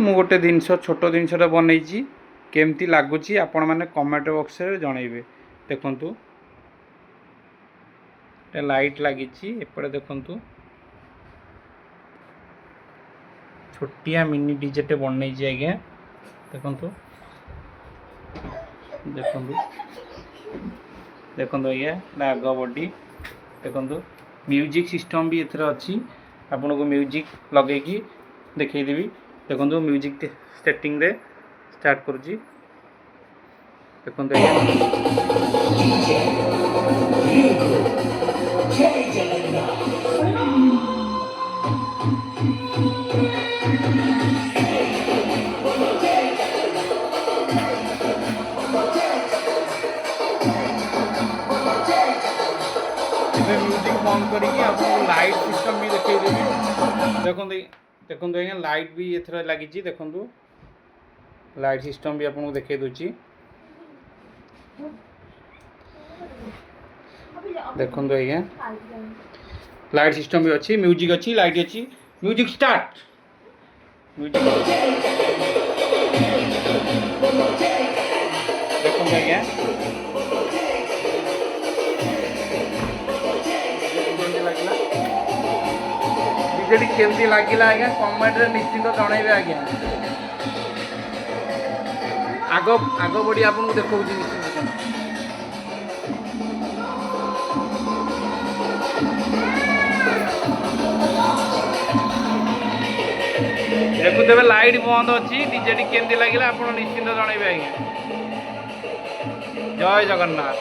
ମୁଁ ଗୋଟେ ଜିନିଷ ଛୋଟ ଜିନିଷଟା ବନେଇଛି, କେମିତି ଲାଗୁଛି ଆପଣମାନେ କମେଣ୍ଟ ବକ୍ସରେ ଜଣାଇବେ। ଦେଖନ୍ତୁ ଏ ଲାଇଟ୍ ଲାଗିଛି, ଏପଟେ ଦେଖନ୍ତୁ ଛୋଟିଆ ମିନି ଡିଜେଟେ ବନେଇଛି ଆଜ୍ଞା। ଦେଖନ୍ତୁ ଦେଖନ୍ତୁ ଦେଖନ୍ତୁ ଆଜ୍ଞା, ଆଗ ବଡି ଦେଖନ୍ତୁ, म्यूजिक सिस्टम भी एथरे अच्छी। आपन को म्यूजिक लगेगी देखिदेवी। देखो म्यूजिक सेटिंग रे स्टार्ट करुच्ची। देखो म्यूजिक बंद करके आपको लाइट सिस्टम भी देखदेवी। देखो देखो आज्ञा लाइट भी एथर लगी। देखो लाइट सिस्टम भी आपको देखई दूची। देखो आज्ञा लाइट सिस्टम भी अच्छी, म्यूजिक अच्छी, लाइट अच्छी। Music start. म्यूजिक देखो आज्ञा डीजे केमती लगिला आज्ञा कमेंट रे निश्चिंत जणाइबे आज्ञा। आग आग बड़ी आपन को देखौ छी निश्चिंत। देखु देबे लाइट बंद अछि, डीजे केमती लगिला आपन निश्चिंत जणाइबे आज्ञा। जय जगन्नाथ।